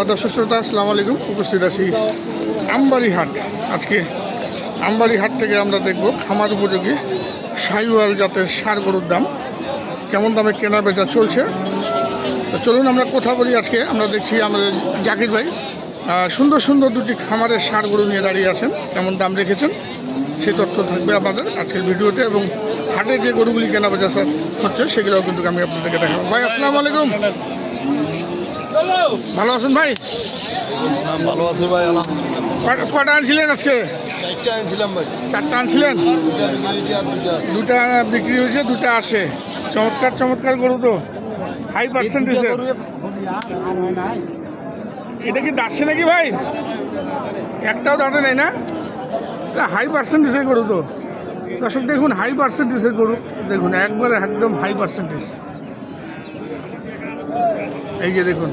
দর্শক শ্রোতা আসসালামু আলাইকুম। উপস্থিত আছি আমবাড়ি হাট। আজকে আমবাড়ি হাট থেকে আমরা দেখব খামার উপযোগী শাহিওয়াল জাতের ষাঁড় গরুর দাম কেমন দামে কেনা বেচা চলছে। তো চলুন আমরা কথা বলি। আজকে আমরা দেখছি আমাদের জাকির ভাই সুন্দর সুন্দর দুটি খামারের ষাঁড় গরু নিয়ে দাঁড়িয়ে আছেন, কেমন দাম রেখেছেন সেই তথ্য থাকবে আমাদের আজকের ভিডিওতে, এবং হাটে যে গরুগুলি কেনা বেচা হচ্ছে সেগুলোও কিন্তু আমি আপনাদেরকে দেখাবো। ভাই আসসালামু আলাইকুম, ভালো আছেন ভাই? ভালো আছে ভাই, কটা আনছিলেন আজকে? চারটা আনছিলাম ভাই। চারটা আনছিলেন? দুটা বিক্রি হয়েছে, দুটা আছে। চমৎকার চমৎকার গরু তো, হাই পার্সেন্টেজের। এটা কি দাঁড়ছে নাকি ভাই? একটাও দাঁড়ে নেই না? হাই পার্সেন্টেজের গরু তো দর্শক, দেখুন হাই পার্সেন্টেজের গরু, দেখুন একবারে একদম হাই পার্সেন্টেজ। এই যে দেখুন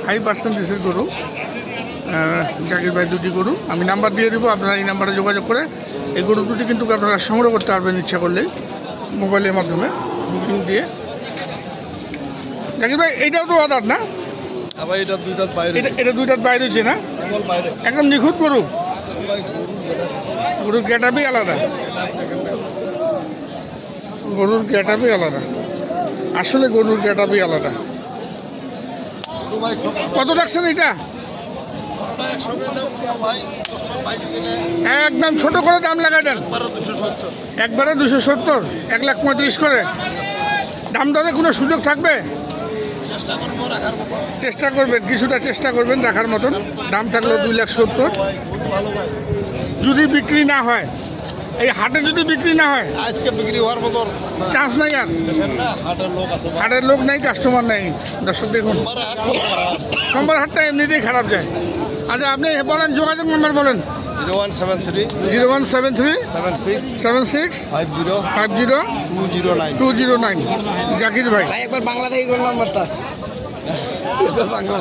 হাই পার্সেন্টেজের গরু, জাকির ভাই দুটি গরু আমি নাম্বার দিয়ে দেবো, আপনারা এই নাম্বারে যোগাযোগ করে এই গরু দুটি কিন্তু আপনারা সংগ্রহ করতে পারবেন ইচ্ছা করলেই মোবাইলের মাধ্যমে বুকিং দিয়ে। জাকির ভাই এইটাও তো আদার না? এটা দুই দাঁত বাইরে, এটা দুই দাঁত বাইরে হচ্ছে না? একদম নিখুঁত গরু, গরুর গেটআপই আলাদা, গরুর গেটআপই আলাদা, আসলে গরুর গেটআপই আলাদা। কত রাখছেন এটা? একদম ছোট করে দাম লাগাই দেন, একবারে 270, 1,35,000 করে দাম দরে কোনো সুযোগ থাকবে? চেষ্টা করবেন, কিছুটা চেষ্টা করবেন রাখার মতন। দাম থাকলো 2,70,000। যদি বিক্রি না হয়, এই হাটে যদি বিক্রি না হয়, আজকে বিক্রি হওয়ার মতো চান্স নাই আর। হাটের লোক নাই, কাস্টমার নাই। দর্শক দেখুন সোমবার হাটটা এমনিতেই খারাপ যায়। আচ্ছা আপনি বলেন, যোগাযোগ নাম্বার বলেন। 0173 76 50 209। জাকির ভাই একবার বাংলা থেকে কোন নাম্বারটা? বাংলা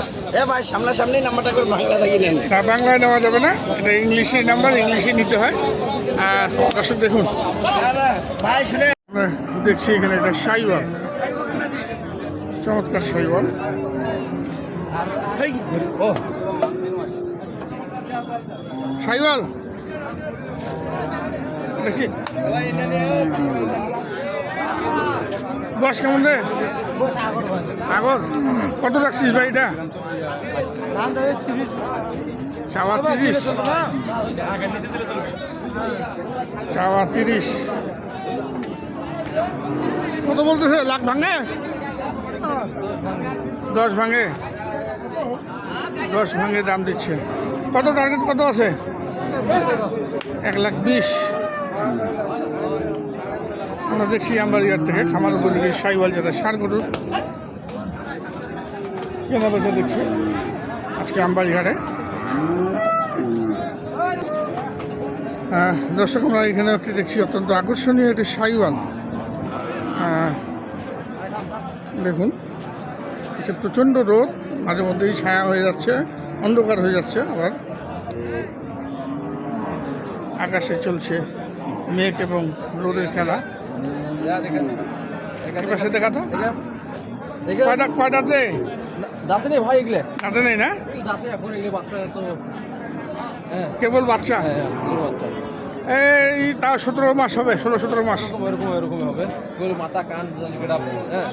ভাই সামনাসামনি নাম্বারটা করে বাংলা থেকে নেন। না, বাংলায় নেওয়া যাবে না, এটা ইংলিশের নাম্বার, ইংলিশে নিতে হয়। দর্শক দেখুন ভাই শুনে আমরা দেখছি এখানে একটা শাহিওয়াল, চমৎকার শাহিওয়াল। শাহিওয়াল দেখি বস কেমন রে? আগর কত রাখছিস ভাই? এটা চাওয়া 30, চাওয়া 30। কত বলতেছে? লাখ ভাঙে? 10 ভাঙে, 10 ভাঙে দাম দিচ্ছে। কত টার্গেট কত আছে? 1,20,000। আমরা দেখছি আমবাড়ি হাট থেকে খামার উপযোগী শাহিওয়াল জাতের ষাঁড় গরুর কেনা বেচা দেখছি আজকে আমবাড়ি হাটে। দর্শক আমরা এখানে একটি দেখছি অত্যন্ত আকর্ষণীয় একটি শাহিওয়াল। দেখুন প্রচণ্ড রোদ, মাঝে মধ্যেই ছায়া হয়ে যাচ্ছে, অন্ধকার হয়ে যাচ্ছে, আবার আকাশে চলছে মেঘ এবং রোদের খেলা। দেখা তো কয়টাতে দাঁতে নেই ভাই, এগুলো দাঁতে নেই না? দাঁতে এখন এগুলো বাচ্চা তো কেবল বাচ্চা। এই তা 17 মাস হবে, 16-17 মাস এরকম হবে। মাথা কান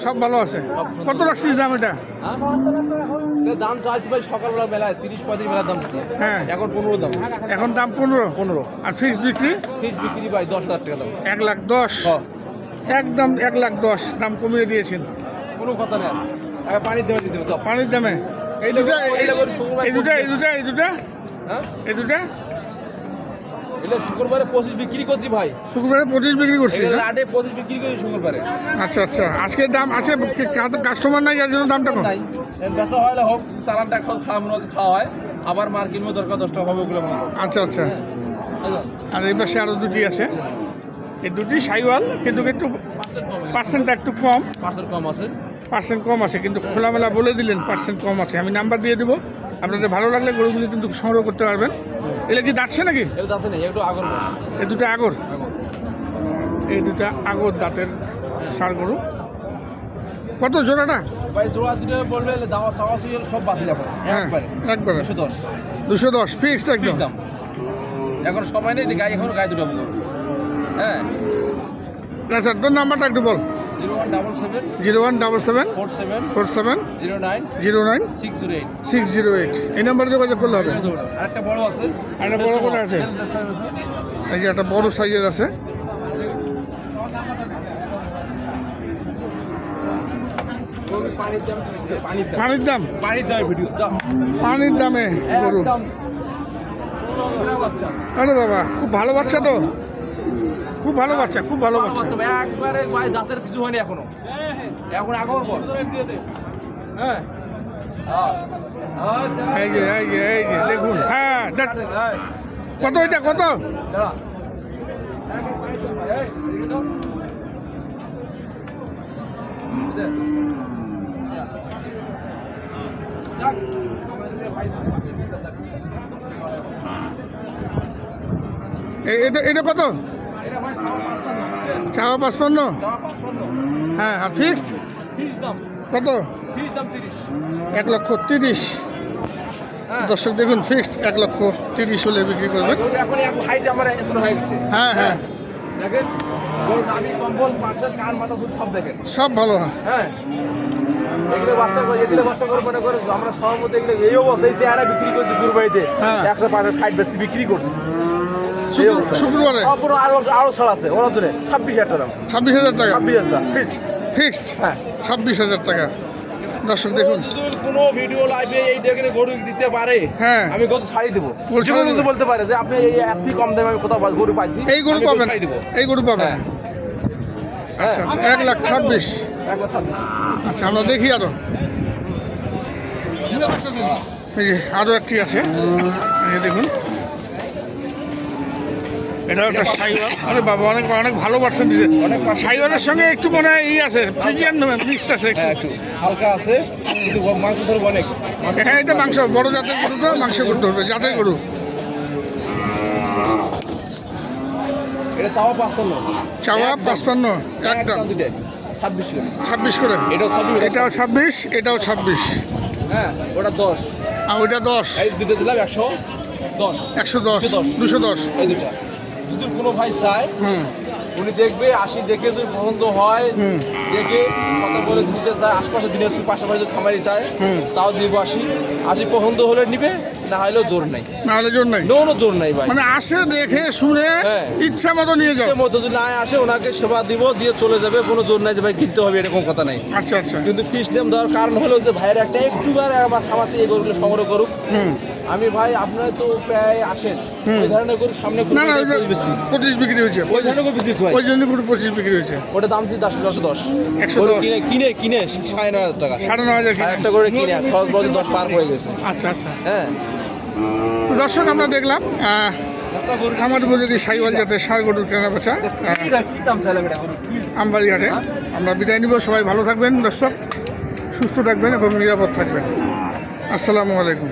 সব ভালো আছে। কত রাখছিস দাম এটা? দাম চাইছি ভাই সকালবেলা বেলায় 30-35 বেলার দাম দিচ্ছে। হ্যাঁ এখন 15 দাম, এখন দাম 15। আর ফিক্সড বিক্রি? ফিক্সড বিক্রি ভাই 10,000 টাকা দাম। 1,10,000 একদম 1,10,000 দাম কমিয়ে দিয়েছেন। কোনো কথা নেই, পানির দামে দিতে হবে। পানির দামে এই দুটা, এই দুটা, এই দুটা, এই দুটা, হ্যাঁ এই দুটা শুক্রবারে 25 বিক্রি করছি ভাই। শুক্রবারে 25 বিক্রি করছি, আটে 25 বিক্রি করি শুক্রবারে। আচ্ছা আচ্ছা, আজকে দাম আছে, কাস্টমার নাই যার জন্য দামটা কম। নাই বেচা হয় হোক, চালানটা খাওয়া হয়, আবার মার কিনবো দরকার 10 টাকা হবে ওগুলো। আচ্ছা আচ্ছা। আর এই পাশে আরও দুটি আছে, এই দুটি শাহিওয়াল, কিন্তু একটু পার্সেন্টটা একটু কম, পার্সেন্ট কম আছে, কিন্তু খোলামেলা বলে দিলেন পার্সেন্ট কম আছে। আমি নাম্বার দিয়ে দেবো, আপনাদের ভালো লাগলে গরুগুলি কিন্তু সংগ্রহ করতে পারবেন। এগুলো কি দাঁতছে নাকি? এই দুটো আগর, এই দুটা আগর দাঁতের ষাঁড় গরু। কত জোড়াটা? ভাই জোড়া দুটো বললে দাওয়া চাওয়া সুইয়ের সব বাতিল এখন হ্যাঁ একবারে 210 210 ফিক্সড একদম। দাম এখন সময় নেই গাই এখন গাই দুটো বলবো। হ্যাঁ আচ্ছা তোর নাম্বারটা একটু বল। 0177 0177 47 47 09 09 608 608 এই নাম্বারে যোগাযোগ করলে হবে। আরেকটা বড় আছে একটা বড় করে আছে, এই যে একটা বড় সাইজের আছে। পানির দাম পানির দাম পানির দামে ভিডিও যা পানির দামে গরু। একদম পুরো বাচ্চা আরে বাবা খুব ভালো বাচ্চা তো, খুব ভালো বাচ্চা, খুব ভালো বাচ্চা। বাচ্চা ভাই একবারে ভাই জাতের কিছু হয়নি এখনো এখন আগর পর হ্যাঁ এই যে এই যে এই যে দেখুন, হ্যাঁ দেখ কত, এটা কত? এটা এটা কত? চাওয়া 55। হ্যাঁ আর ফিক্সড কত? 1,30,000। দর্শক দেখুন ফিক্সড 1,30,000 হলে বিক্রি করবেন। এখন হাইট আমার এত হয়ে গেছে হ্যাঁ হ্যাঁ দেখেন আমি কম্বল পাশের কান মাথা সব দেখেন সব ভালো। হ্যাঁ হ্যাঁ এগুলো বাচ্চা করে মনে করে আমরা সহমত এগুলো এই অবস্থা এই চেহারা বিক্রি করছি কুরবানিতে হ্যাঁ। 150 বেশি বিক্রি করছি শুক্রবারে আরো ছাড় আছে ওরা ধরে 26,000 টাকা দাম 26,000 টাকা 26,000 টাকা ফিক্সড। হ্যাঁ 26,000 টাকা। দর্শক দেখুন যদি কোনো ভিডিও লাইভে এই দেখে গরু দিতে পারে হ্যাঁ আমি গরু ছাড়ি দেবো গরু ছাড়ি জীবনে দিবে। বলতে পারে যে আপনি এই এত থেকে কম দামে আমি কোথাও গরু পাইছি এই গরু আমি পাবেন, ছাড়ি দেবো এই গরু পাবেন। হ্যাঁ। আচ্ছা আচ্ছা 1,26,000। একবার ছাড় দিবো। আচ্ছা আমরা দেখি আরো, এই যে আরো একটি আছে, এই যে দেখুন এটা একটা সাইওয়াল। আরে বাবা অনেক অনেক ভালো পার্সেন্ট দিচ্ছে। অনেক সাইওয়ালের সঙ্গে একটু মনে হয় ই আছে, ফ্রিজিয়ান মিক্সড আছে একটু। হ্যাঁ একটু হালকা আছে কিন্তু মাংস ধরবো অনেক হ্যাঁ এটা মাংস, বড় জাতের গরু তো মাংস করতে হবে, জাতের গরু। এটা চাওয়া 55 চাওয়া 55 একদম একদম দুটো 26 করে 26 করে। এটাও 26 এটাও 26, এটাও 26, হ্যাঁ ওটা 10 আর ওইটা 10। এই দুটো দিলাম 110 110 210। এই দুটো যদি কোনো ভাই চায় হুম উনি দেখবে আসি দেখে যদি পছন্দ হয় হুম দেখে কথা বলে দিতে চায় আশপাশে দিনের পাশাপাশি যদি খামারি চায় হুম। তাও দিব আসি পছন্দ হলে নিবে না হলেও জোর নাই নাহলে জোর নাই, নো জোর নাই ভাই মানে আসে দেখে শুনে হ্যাঁ। ইচ্ছা মতো নিয়ে যাও। এর মধ্যে যদি না আসে ওনাকে সেবা দিব দিয়ে চলে যাবে কোনো জোর নাই যে ভাই কিনতে হবে এরকম কথা নাই আচ্ছা আচ্ছা কিন্তু ফিস দাম দেওয়ার কারণ হলো যে ভাইয়ের একটা একটুবার আমার খামাতে এই গরুগুলো সংগ্রহ করুক হুম আমি ভাই আপনারা তো প্রায় আসেন হুম। ওই ধরনের গরু সামনে না না ওই গরু বেশি 25 বিক্রি হয়েছে, ওই ধরনের গরু বেশি ভাই ওই জন্য গরু 25 বিক্রি হয়েছে। ওটা দাম ছিল 10 110 গরু কিনে 9,500 টাকা 9,500 একটা করে কিনে খরচ বছর 10 পার হয়ে গেছে আচ্ছা আচ্ছা। হ্যাঁ তো দর্শক আমরা দেখলাম আমার উপযোগী সাইওয়াল জাতের ষাঁড় গরুর কেনা বেচা কি দাম চাইলাম এটা আমবাড়ি হাটে। আমরা বিদায় নিব, সবাই ভালো থাকবেন দর্শক, সুস্থ থাকবেন এবং নিরাপদ থাকবেন। আসসালামু আলাইকুম।